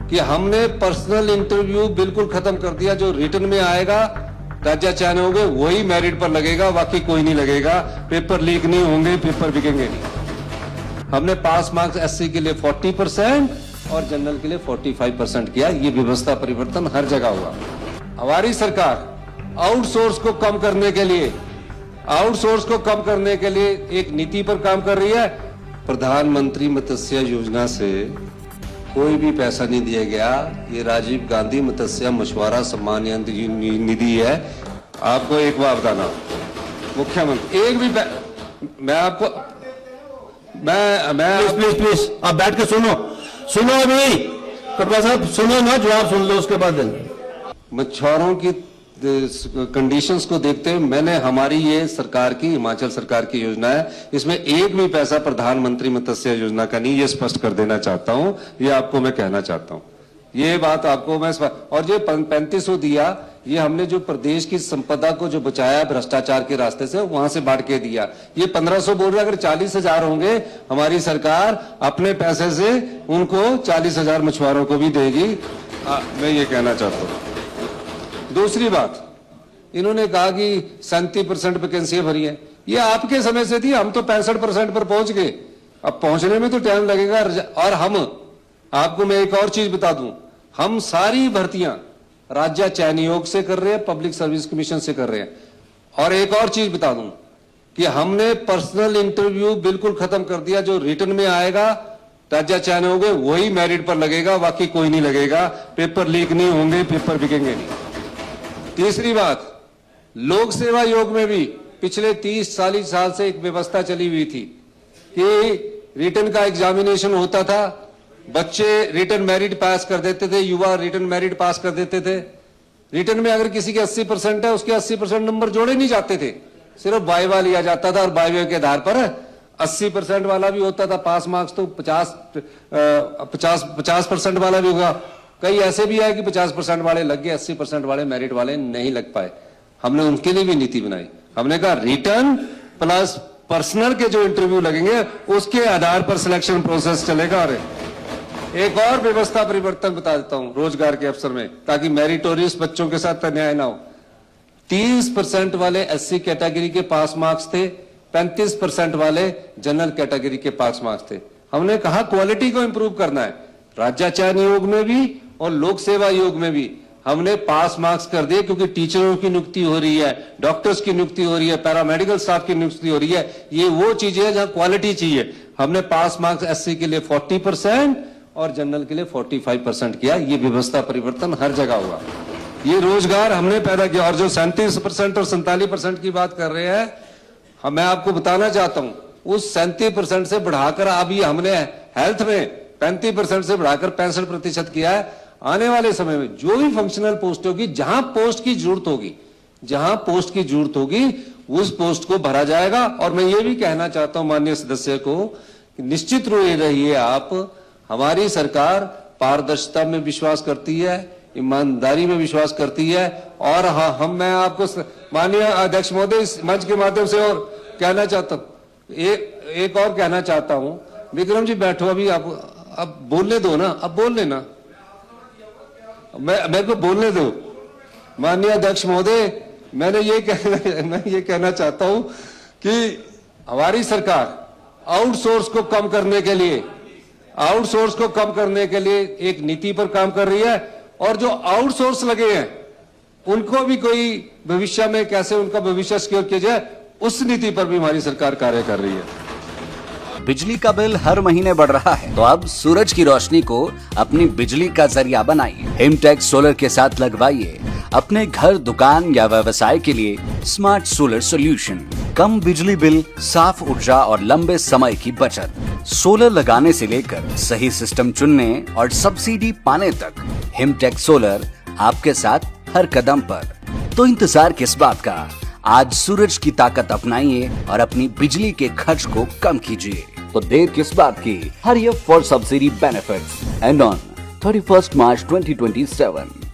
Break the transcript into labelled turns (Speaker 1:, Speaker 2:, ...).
Speaker 1: कि हमने personal interview बिल्कुल खत्म कर दिया। जो रिटर्न में आएगा, राज्य चयन होंगे, वही मेरिट पर लगेगा, बाकी कोई नहीं लगेगा। पेपर लीक नहीं होंगे, पेपर बिकेंगे नहीं। हमने पास मार्क्स एससी के लिए 40% और जनरल के लिए 45% किया। ये व्यवस्था परिवर्तन हर जगह हुआ। हमारी सरकार आउटसोर्स को कम करने के लिए एक नीति पर काम कर रही है। प्रधानमंत्री मत्स्य योजना से कोई भी पैसा नहीं दिया गया। ये राजीव गांधी मत्स्य मछुआरा सम्मान निधि है। आपको एक बार बताना, मुख्यमंत्री एक भी मैं आपको
Speaker 2: प्लीज आप बैठ के सुनो अभी कटवा साहब, सुनो ना, जवाब सुन लो, उसके बाद
Speaker 1: मछुआरों की कंडीशंस को देखते हुए मैंने हमारी ये सरकार की, हिमाचल सरकार की योजना है, इसमें एक भी पैसा प्रधानमंत्री मत्स्य योजना का नहीं, ये स्पष्ट कर देना चाहता हूं। ये आपको मैं कहना चाहता हूं, ये बात आपको मैं। और ये 3500 दिया, ये हमने जो प्रदेश की संपदा को जो बचाया भ्रष्टाचार के रास्ते से, वहां से बांट के दिया। ये 1500 बोल रहे, अगर 40,000 होंगे, हमारी सरकार अपने पैसे से उनको 40,000 मछुआरों को भी देगी। मैं ये कहना चाहता हूं। दूसरी बात, इन्होंने कहा कि 37% वैकेंसी भरी है। ये आपके समय से थी, हम तो 65% पर पहुंच गए। अब पहुंचने में तो टाइम लगेगा। और हम आपको मैं एक और चीज बता दूं, हम सारी भर्तियां राज्य चयन आयोग से कर रहे हैं, पब्लिक सर्विस कमीशन से कर रहे हैं। और एक और चीज बता दूं कि हमने पर्सनल इंटरव्यू बिल्कुल खत्म कर दिया। जो रिटर्न में आएगा, राज्य चयन होंगे, वही मेरिट पर लगेगा, बाकी कोई नहीं लगेगा। पेपर लीक नहीं होंगे, पेपर बिकेंगे नहीं। तीसरी बात, लोक सेवा आयोग में भी पिछले 30-40 साल से एक व्यवस्था चली हुई थी कि रिटर्न का एग्जामिनेशन होता था, बच्चे रिटर्न मेरिट पास कर देते थे, युवा रिटर्न मेरिट पास कर देते थे। रिटर्न में अगर किसी के 80% है, उसके 80% नंबर जोड़े नहीं जाते थे, सिर्फ वाइवा लिया जाता था। और वाइवा के आधार पर 80% वाला भी होता था पास मार्क्स, तो 50% वाला भी होगा। कई ऐसे भी है कि 50% वाले लग गए, 80% वाले मेरिट वाले नहीं लग पाए। हमने उनके लिए भी नीति बनाई। हमने कहा रिटर्न प्लस पर्सनल के जो इंटरव्यू लगेंगे, उसके आधार पर सिलेक्शन प्रोसेस चलेगा। और एक और व्यवस्था परिवर्तन बता देता हूं रोजगार के अवसर में, ताकि मेरिटोरियस बच्चों के साथ अन्याय ना हो। 30% वाले एससी कैटेगरी के पास मार्क्स थे, 35% वाले जनरल कैटेगरी के पास मार्क्स थे। हमने कहा क्वालिटी को इंप्रूव करना है। राज्य चयन आयोग में भी और लोक सेवा आयोग में भी हमने पास मार्क्स कर दिए, क्योंकि टीचरों की नियुक्ति हो रही है, डॉक्टर्स की नियुक्ति हो रही है, पैरामेडिकल स्टाफ की नियुक्ति हो रही है। ये वो चीजें हैं जहां क्वालिटी चाहिए। हमने पास मार्क्स एससी के लिए 40% और जनरल के लिए 45% किया। ये व्यवस्था परिवर्तन हर जगह हुआ। ये रोजगार हमने पैदा किया। और जो 37% और 47% की बात कर रहे हैं, मैं आपको बताना चाहता हूं, उस 37% से बढ़ाकर अभी हमने हेल्थ में 35% से बढ़ाकर 65% किया है। आने वाले समय में जो भी फंक्शनल पोस्ट होगी, जहां पोस्ट की जरूरत होगी, उस पोस्ट को भरा जाएगा। और मैं ये भी कहना चाहता हूं माननीय सदस्य को, निश्चित रूप से रहिए आप, हमारी सरकार पारदर्शिता में विश्वास करती है, ईमानदारी में विश्वास करती है। और हाँ, मैं आपको माननीय अध्यक्ष महोदय इस मंच के माध्यम से और कहना चाहता हूं, एक और कहना चाहता हूं। विक्रम जी बैठो, अभी आप अब बोलने दो ना, अब बोल लेना, मेरे को बोलने दो। माननीय अध्यक्ष महोदय, मैं ये कहना चाहता हूं कि हमारी सरकार आउटसोर्स को कम करने के लिए एक नीति पर काम कर रही है। और जो आउटसोर्स लगे हैं, उनको भी कोई भविष्य में कैसे उनका भविष्य सिक्योर किया जाए, उस नीति पर भी हमारी सरकार कार्य कर रही है।
Speaker 3: बिजली का बिल हर महीने बढ़ रहा है, तो अब सूरज की रोशनी को अपनी बिजली का जरिया बनाइए। हिमटेक्स सोलर के साथ लगवाइए अपने घर, दुकान या व्यवसाय के लिए स्मार्ट सोलर सॉल्यूशन। कम बिजली बिल, साफ ऊर्जा और लंबे समय की बचत। सोलर लगाने से लेकर सही सिस्टम चुनने और सब्सिडी पाने तक, हिमटेक्स सोलर आपके साथ हर कदम पर। तो इंतजार किस बात का? आज सूरज की ताकत अपनाइए और अपनी बिजली के खर्च को कम कीजिए। तो देर किस बात की? Hurry up for subsidy benefits and on 31 March 2027।